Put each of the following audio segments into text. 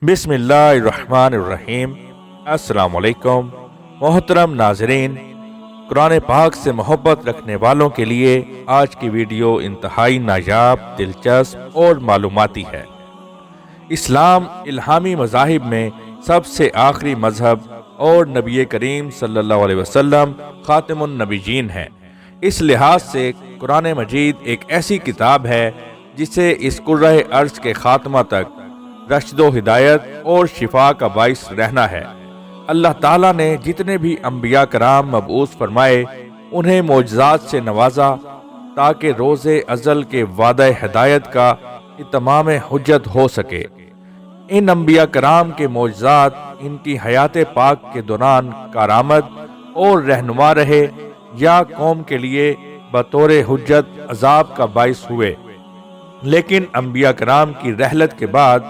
بسم اللہ الرحمن الرحیم۔ السلام علیکم محترم ناظرین، قرآن پاک سے محبت رکھنے والوں کے لیے آج کی ویڈیو انتہائی نایاب، دلچسپ اور معلوماتی ہے۔ اسلام الہامی مذاہب میں سب سے آخری مذہب اور نبی کریم صلی اللہ علیہ وسلم خاتم النبیین ہے۔ اس لحاظ سے قرآن مجید ایک ایسی کتاب ہے جسے اس کرۂ ارض کے خاتمہ تک رشد و ہدایت اور شفا کا باعث رہنا ہے۔ اللہ تعالیٰ نے جتنے بھی انبیاء کرام مبعوث فرمائے انہیں معجزات سے نوازا تاکہ روز ازل کے وعدہ ہدایت کا اتمام حجت ہو سکے۔ ان انبیاء کرام کے معجزات ان کی حیات پاک کے دوران کارآمد اور رہنما رہے یا قوم کے لیے بطور حجت عذاب کا باعث ہوئے، لیکن انبیاء کرام کی رحلت کے بعد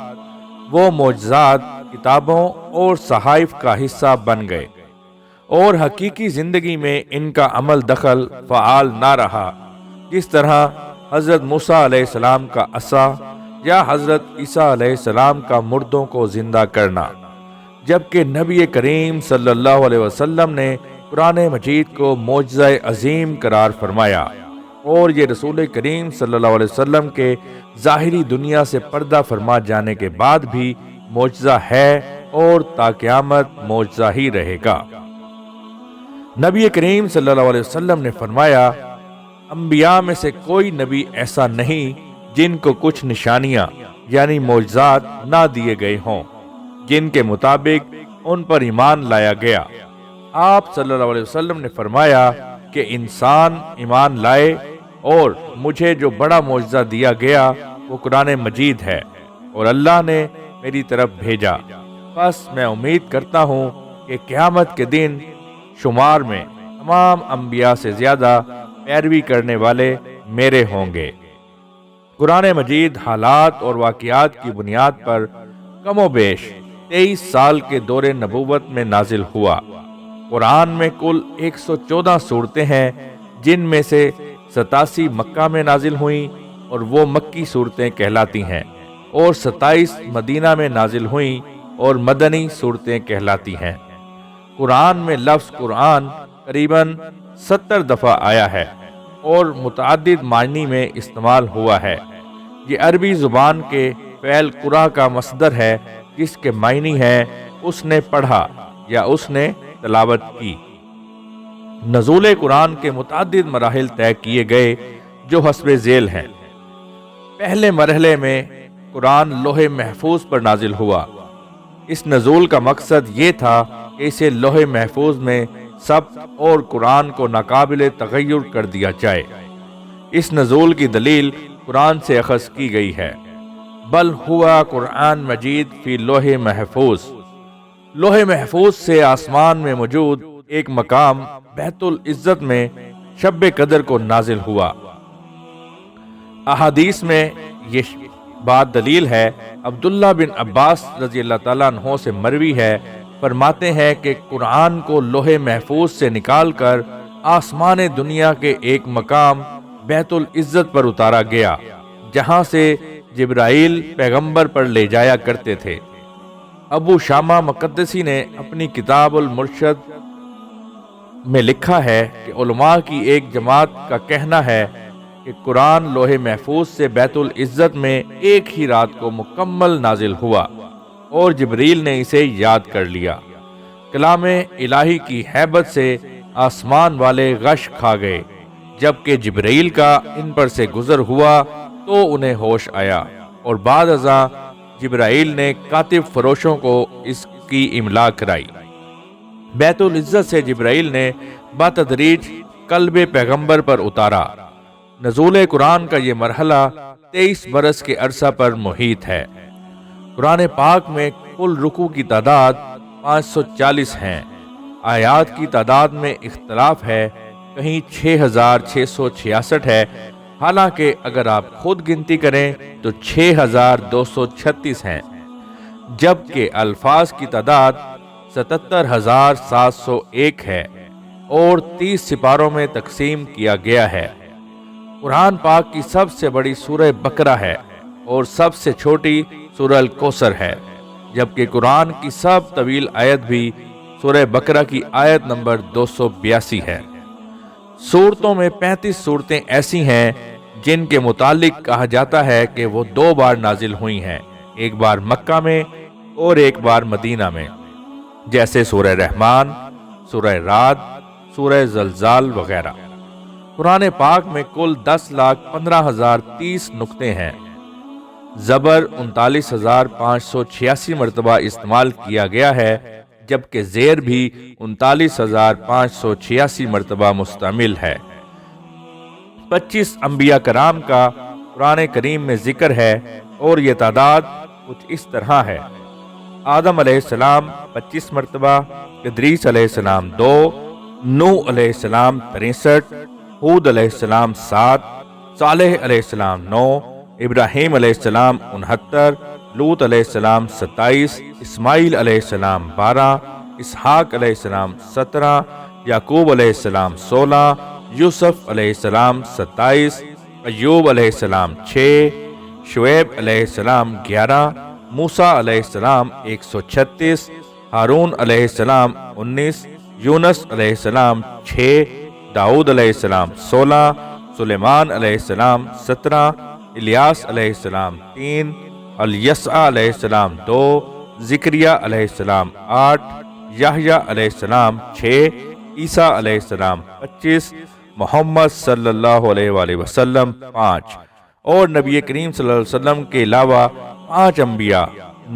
وہ معجزات کتابوں اور صحائف کا حصہ بن گئے اور حقیقی زندگی میں ان کا عمل دخل فعال نہ رہا، جس طرح حضرت موسیٰ علیہ السلام کا عصا یا حضرت عیسیٰ علیہ السلام کا مردوں کو زندہ کرنا، جبکہ نبی کریم صلی اللہ علیہ وسلم نے قرآن مجید کو معجزہ عظیم قرار فرمایا، اور یہ رسول کریم صلی اللہ علیہ وسلم کے ظاہری دنیا سے پردہ فرما جانے کے بعد بھی معجزہ ہے اور تا قیامت معجزہ ہی رہے گا۔ نبی کریم صلی اللہ علیہ وسلم نے فرمایا، انبیاء میں سے کوئی نبی ایسا نہیں جن کو کچھ نشانیاں یعنی معجزات نہ دیے گئے ہوں جن کے مطابق ان پر ایمان لایا گیا۔ آپ صلی اللہ علیہ وسلم نے فرمایا کہ انسان ایمان لائے اور مجھے جو بڑا معجزہ دیا گیا وہ قرآن مجید ہے اور اللہ نے میری طرف بھیجا، بس میں امید کرتا ہوں کہ قیامت کے دن شمار میں تمام انبیاء سے زیادہ پیروی کرنے والے میرے ہوں گے۔ قرآن مجید حالات اور واقعات کی بنیاد پر کم و بیش 23 سال کے دور نبوت میں نازل ہوا۔ قرآن میں کل 114 صورتیں ہیں، جن میں سے 87 مکہ میں نازل ہوئیں اور وہ مکی صورتیں کہلاتی ہیں، اور 27 مدینہ میں نازل ہوئیں اور مدنی صورتیں کہلاتی ہیں۔ قرآن میں لفظ قرآن قریباً 70 دفعہ آیا ہے اور متعدد معنی میں استعمال ہوا ہے۔ یہ عربی زبان کے فعل قرأ کا مصدر ہے، جس کے معنی ہیں اس نے پڑھا یا اس نے تلاوت کی۔ نزول قرآن کے متعدد مراحل طے کیے گئے جو حسب ذیل ہیں۔ پہلے مرحلے میں قرآن لوح محفوظ پر نازل ہوا۔ اس نزول کا مقصد یہ تھا کہ اسے لوح محفوظ میں ثبت اور قرآن کو ناقابل تغیر کر دیا جائے۔ اس نزول کی دلیل قرآن سے اخذ کی گئی ہے، بل ہوا قرآن مجید فی لوح محفوظ۔ لوح محفوظ سے آسمان میں موجود ایک مقام بیت العزت میں شب قدر کو نازل ہوا۔ احادیث میں یہ بات دلیل ہے۔ عبداللہ بن عباس رضی اللہ تعالیٰ عنہ سے مروی ہے، فرماتے ہیں کہ قرآن کو لوح محفوظ سے نکال کر آسمان دنیا کے ایک مقام بیت العزت پر اتارا گیا، جہاں سے جبرائیل پیغمبر پر لے جایا کرتے تھے۔ ابو شامہ مقدسی نے اپنی کتاب المرشد میں لکھا ہے کہ علماء کی ایک جماعت کا کہنا ہے کہ قرآن لوح محفوظ سے بیت العزت میں ایک ہی رات کو مکمل نازل ہوا اور جبریل نے اسے یاد کر لیا۔ کلام الہی کی ہیبت سے آسمان والے غش کھا گئے، جبکہ جبریل کا ان پر سے گزر ہوا تو انہیں ہوش آیا، اور بعد ازاں جبرائیل نے کاتب فروشوں کو اس کی املا کرائی۔ بیت العزت سے جبرائیل نے بتدریج قلب پیغمبر پر اتارا۔ نزول قرآن کا یہ مرحلہ 23 برس کے عرصہ پر محیط ہے۔ قرآن پاک میں کل رکوع کی تعداد 540 ہیں۔ آیات کی تعداد میں اختلاف ہے، کہیں 6666 ہے، حالانکہ اگر آپ خود گنتی کریں تو 6236 ہیں، جبکہ الفاظ کی تعداد 77,701 ہے اور 30 سپاروں میں تقسیم کیا گیا ہے۔ قرآن پاک کی سب سے بڑی سورہ بقرہ ہے اور سب سے چھوٹی سورہ الکوثر ہے، جبکہ قرآن کی سب طویل آیت بھی سورہ بقرہ کی آیت نمبر 282 ہے۔ سورتوں میں 35 صورتیں ایسی ہیں جن کے متعلق کہا جاتا ہے کہ وہ 2 بار نازل ہوئی ہیں، ایک بار مکہ میں اور ایک بار مدینہ میں، جیسے سورہ رحمان، سورہ رعد، سورہ زلزال وغیرہ۔ قرآن پاک میں کل 10,15,030 نقطے ہیں۔ زبر 39,586 مرتبہ استعمال کیا گیا ہے، جبکہ زیر بھی 39,586 مرتبہ مستعمل ہے۔ 25 انبیاء کرام کا قرآن کریم میں ذکر ہے اور یہ تعداد کچھ اس طرح ہے: آدم علیہ السلام 25 مرتبہ، ادریس علیہ السلام 2، نوح علیہ السلام 63، ہود علیہ السلام 7، صالح علیہ السلام 9، ابراہیم علیہ السلام 69، لوط علیہ السلام 27، اسماعیل علیہ السلام 12، اسحاق علیہ السلام 17، یعقوب علیہ السلام 16، یوسف علیہ السلام 27، ایوب علیہ السلام 6، شعیب علیہ السلام 11، موسیٰ علیہ السلام 136، ہارون علیہ السلام 19، یونس علیہ السلام 6، داؤد علیہ السلام 16، سلیمان علیہ السلام 17، الیاس علیہ السلام 3، الیسع علیہ السلام 2، زکریا علیہ السلام 8، یحییٰ علیہ السلام 6، عیسیٰ علیہ السلام 25، محمد صلی اللہ علیہ وآلہ وسلم 5، اور نبی کریم صلی اللہ علیہ وسلم کے علاوہ 5 انبیاء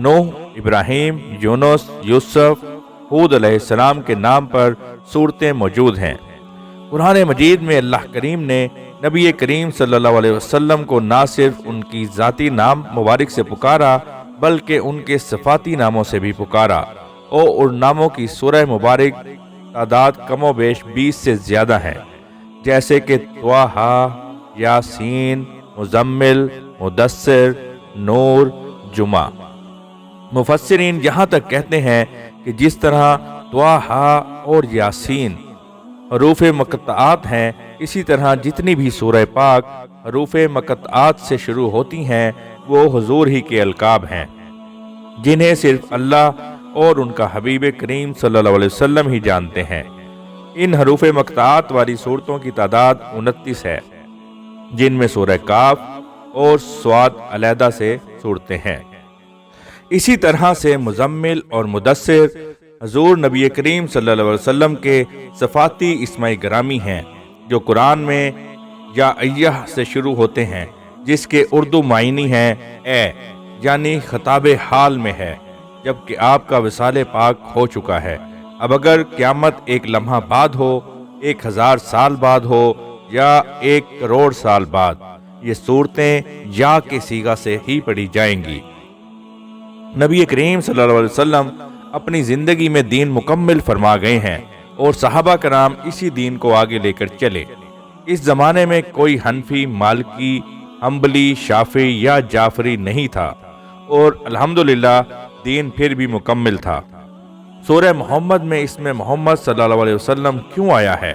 نوح، ابراہیم، یونس، یوسف، ہود علیہ السلام کے نام پر صورتیں موجود ہیں۔ قرآن مجید میں اللہ کریم نے نبی کریم صلی اللہ علیہ وسلم کو نہ صرف ان کی ذاتی نام مبارک سے پکارا بلکہ ان کے صفاتی ناموں سے بھی پکارا، اور ان ناموں کی سورہ مبارک تعداد کم و بیش 20 سے زیادہ ہیں، جیسے کہ طٰہٰ، یاسین، مزمل، مدثر، نور، جمعہ۔ مفسرین یہاں تک کہتے ہیں کہ جس طرح طٰہٰ اور یاسین حروف مقطعات ہیں، اسی طرح جتنی بھی سورہ پاک حروف مقطعات سے شروع ہوتی ہیں وہ حضور ہی کے القاب ہیں، جنہیں صرف اللہ اور ان کا حبیب کریم صلی اللہ علیہ وسلم ہی جانتے ہیں۔ ان حروف مقطعات والی صورتوں کی تعداد 29 ہے، جن میں سورہ کاف اور صاد علیحدہ سے صورتیں ہیں۔ اسی طرح سے مزمل اور مدثر حضور نبی کریم صلی اللہ علیہ وسلم کے صفاتی اسماء گرامی ہیں، جو قرآن میں یا ایہ سے شروع ہوتے ہیں، جس کے اردو معنی ہیں اے، یعنی خطاب حال میں ہے، جبکہ آپ کا وصال پاک ہو چکا ہے۔ اب اگر قیامت ایک لمحہ بعد ہو، 1000 سال بعد ہو یا 1 کروڑ سال بعد، یہ صورتیں یا کے صیغہ سے ہی پڑھی جائیں گی۔ نبی کریم صلی اللہ علیہ وسلم اپنی زندگی میں دین مکمل فرما گئے ہیں اور صحابہ کرام اسی دین کو آگے لے کر چلے۔ اس زمانے میں کوئی حنفی، مالکی، حنبلی، شافعی یا جعفری نہیں تھا، اور الحمدللہ دین پھر بھی مکمل تھا۔ سورہ محمد میں اس میں محمد صلی اللہ علیہ وسلم کیوں آیا ہے؟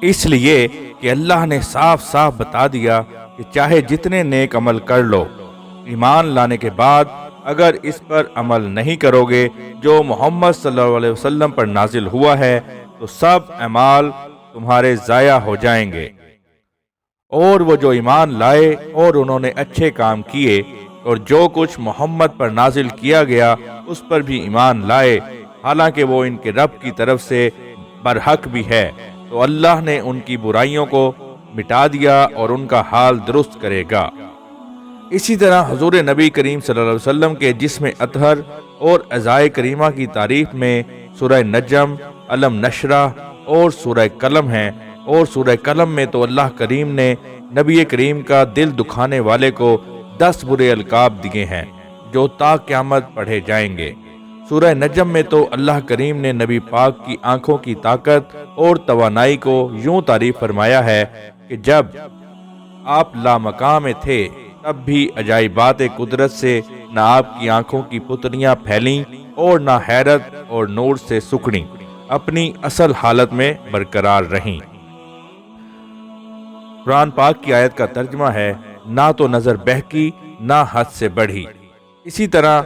اس لیے کہ اللہ نے صاف صاف بتا دیا کہ چاہے جتنے نیک عمل کر لو، ایمان لانے کے بعد اگر اس پر عمل نہیں کرو گے جو محمد صلی اللہ علیہ وسلم پر نازل ہوا ہے تو سب اعمال تمہارے ضائع ہو جائیں گے۔ اور وہ جو ایمان لائے اور انہوں نے اچھے کام کیے اور جو کچھ محمد پر نازل کیا گیا اس پر بھی ایمان لائے، حالانکہ وہ ان کے رب کی طرف سے برحق بھی ہے، تو اللہ نے ان کی برائیوں کو مٹا دیا اور ان کا حال درست کرے گا۔ اسی طرح حضور نبی کریم صلی اللہ علیہ وسلم کے جسم اطہر اور اعضائے کریمہ کی تعریف میں سورہ نجم، علم نشرح اور سورہ قلم ہیں، اور سورہ قلم میں تو اللہ کریم نے نبی کریم کا دل دکھانے والے کو 10 برے القاب دیے ہیں جو تا قیامت پڑھے جائیں گے۔ سورہ نجم میں تو اللہ کریم نے نبی پاک کی آنکھوں کی طاقت اور توانائی کو یوں تعریف فرمایا ہے کہ جب آپ لامقام میں تھے تب بھی عجائبات قدرت سے نہ آپ کی آنکھوں کی پتلیاں پھیلیں اور نہ حیرت اور نور سے سکڑیں، اپنی اصل حالت میں برقرار رہیں۔ قرآن پاک کی آیت کا ترجمہ ہے، نہ تو نظر بہکی نہ حد سے بڑھی۔ اسی طرح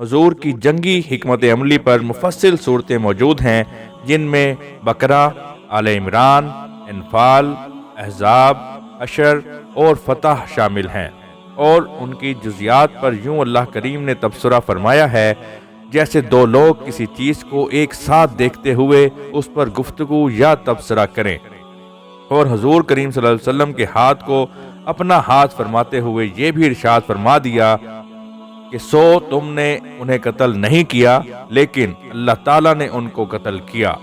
حضور کی جنگی حکمت عملی پر مفصل صورتیں موجود ہیں، جن میں بقرہ، آل عمران، انفال، احزاب، حشر اور فتح شامل ہیں، اور ان کی جزیات پر یوں اللہ کریم نے تبصرہ فرمایا ہے جیسے دو لوگ کسی چیز کو ایک ساتھ دیکھتے ہوئے اس پر گفتگو یا تبصرہ کریں۔ اور حضور کریم صلی اللہ علیہ وسلم کے ہاتھ کو اپنا ہاتھ فرماتے ہوئے یہ بھی ارشاد فرما دیا کہ سو تم نے انہیں قتل نہیں کیا، لیکن اللہ تعالیٰ نے ان کو قتل کیا،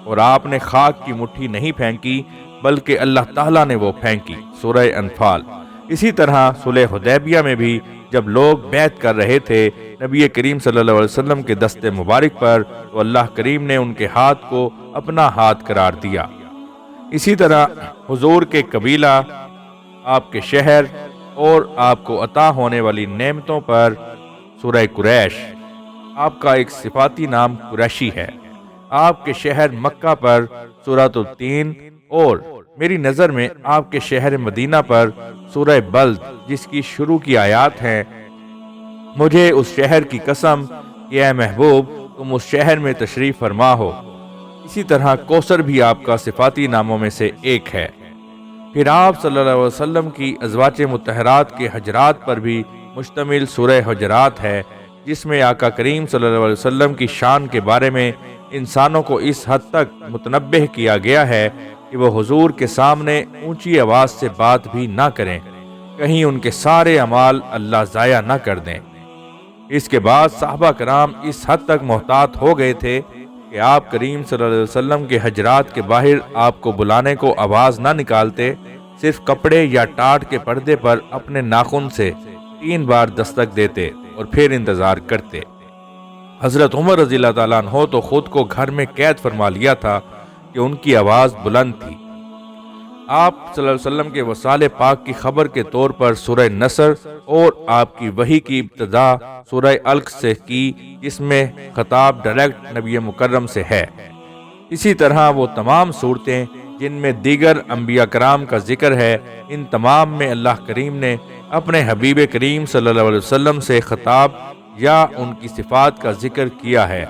اور آپ نے خاک کی مٹھی نہیں پھینکی بلکہ اللہ تعالیٰ نے وہ پھینکی۔ سورہ انفال۔ اسی طرح صلح حدیبیہ میں بھی جب لوگ بیعت کر رہے تھے نبی کریم صلی اللہ علیہ وسلم کے دست مبارک پر، تو اللہ کریم نے ان کے ہاتھ کو اپنا ہاتھ قرار دیا۔ اسی طرح حضور کے قبیلہ، آپ کے شہر اور آپ کو عطا ہونے والی نعمتوں پر سورہ قریش، آپ کا ایک صفاتی نام قریشی ہے، آپ کے شہر مکہ پر سورۃ التین، اور میری نظر میں آپ کے شہر مدینہ پر سورہ بلد، جس کی شروع کی آیات ہیں، مجھے اس شہر کی قسم کہ اے محبوب تم اس شہر میں تشریف فرما ہو۔ اسی طرح کوثر بھی آپ کا صفاتی ناموں میں سے ایک ہے۔ پھر آپ صلی اللہ علیہ وسلم کی ازواج مطہرات کے حجرات پر بھی مشتمل سورہ حجرات ہے، جس میں آقا کریم صلی اللہ علیہ وسلم کی شان کے بارے میں انسانوں کو اس حد تک متنبہ کیا گیا ہے کہ وہ حضور کے سامنے اونچی آواز سے بات بھی نہ کریں، کہیں ان کے سارے اعمال اللہ ضائع نہ کر دیں۔ اس کے بعد صحابہ کرام اس حد تک محتاط ہو گئے تھے کہ آپ کریم صلی اللہ علیہ وسلم کے حجرات کے باہر آپ کو بلانے کو آواز نہ نکالتے، صرف کپڑے یا ٹاٹ کے پردے پر اپنے ناخن سے 3 بار دستک دیتے اور پھر انتظار کرتے۔ حضرت عمر رضی اللہ تعالیٰ عنہ تو خود کو گھر میں قید فرما لیا تھا کہ ان کی آواز بلند تھی۔ آپ صلی اللہ علیہ وسلم کے وصال پاک کی خبر کے طور پر سورہ نصر اور آپ کی وحی کی ابتدا سورہ علق سے کی، جس میں خطاب ڈائریکٹ نبی مکرم سے ہے۔ اسی طرح وہ تمام صورتیں جن میں دیگر انبیاء کرام کا ذکر ہے، ان تمام میں اللہ کریم نے اپنے حبیب کریم صلی اللہ علیہ وسلم سے خطاب یا ان کی صفات کا ذکر کیا ہے۔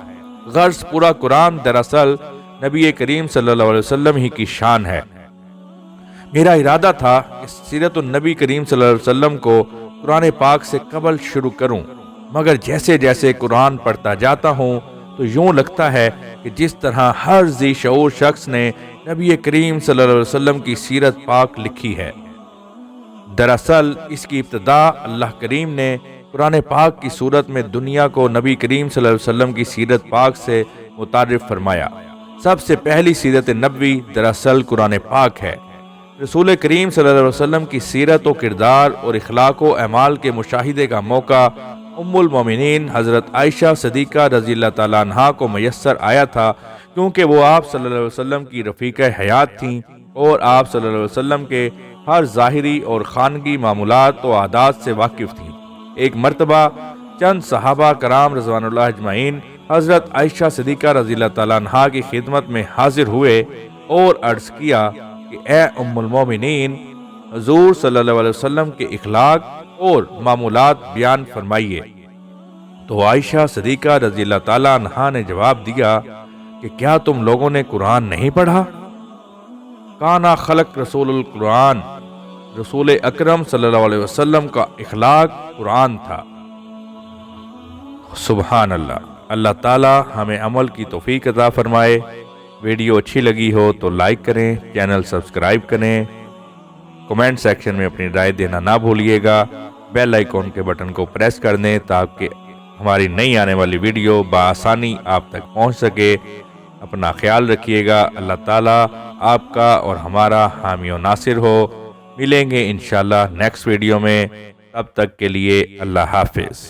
غرض پورا قرآن دراصل نبی کریم صلی اللہ علیہ وسلم ہی کی شان ہے۔ میرا ارادہ تھا کہ سیرت النبی کریم صلی اللہ علیہ وسلم کو قرآن پاک سے قبل شروع کروں، مگر جیسے جیسے قرآن پڑھتا جاتا ہوں تو یوں لگتا ہے کہ جس طرح ہر ذی شعور شخص نے نبی کریم صلی اللہ علیہ وسلم کی سیرت پاک لکھی ہے۔ دراصل اس کی ابتدا اللہ کریم نے قرآن پاک کی صورت میں دنیا کو نبی کریم صلی اللہ علیہ وسلم کی سیرت پاک سے متعارف فرمایا۔ سب سے پہلی سیرت نبوی دراصل قرآن پاک ہے۔ رسول کریم صلی اللہ علیہ وسلم کی سیرت و کردار اور اخلاق و اعمال کے مشاہدے کا موقع ام المومنین حضرت عائشہ صدیقہ رضی اللہ تعالیٰ عنہا کو میسر آیا تھا، کیونکہ وہ آپ صلی اللہ علیہ وسلم کی رفیقہ حیات تھیں اور آپ صلی اللہ علیہ وسلم کے ہر ظاہری اور خانگی معمولات و عادات سے واقف تھیں۔ ایک مرتبہ چند صحابہ کرام رضوان اللہ اجمعین حضرت عائشہ صدیقہ رضی اللہ تعالیٰ عنہا کی خدمت میں حاضر ہوئے اور عرض کیا کہ اے ام المومنین، حضور صلی اللہ علیہ وسلم کے اخلاق اور معمولات بیان فرمائیے۔ تو عائشہ صدیقہ رضی اللہ تعالیٰ عنہا نے جواب دیا کہ کیا تم لوگوں نے قرآن نہیں پڑھا؟ کانا خلق رسول القرآن، رسول اکرم صلی اللہ علیہ وسلم کا اخلاق قرآن تھا۔ سبحان اللہ۔ اللہ تعالیٰ ہمیں عمل کی توفیق عطا فرمائے۔ ویڈیو اچھی لگی ہو تو لائک کریں، چینل سبسکرائب کریں، کمنٹ سیکشن میں اپنی رائے دینا نہ بھولیے گا، بیل آئیکن کے بٹن کو پریس کر دیں تاکہ ہماری نئی آنے والی ویڈیو بآسانی آپ تک پہنچ سکے۔ اپنا خیال رکھیے گا۔ اللہ تعالیٰ آپ کا اور ہمارا حامی و ناصر ہو۔ ملیں گے انشاءاللہ نیکسٹ ویڈیو میں، تب تک کے لیے اللہ حافظ۔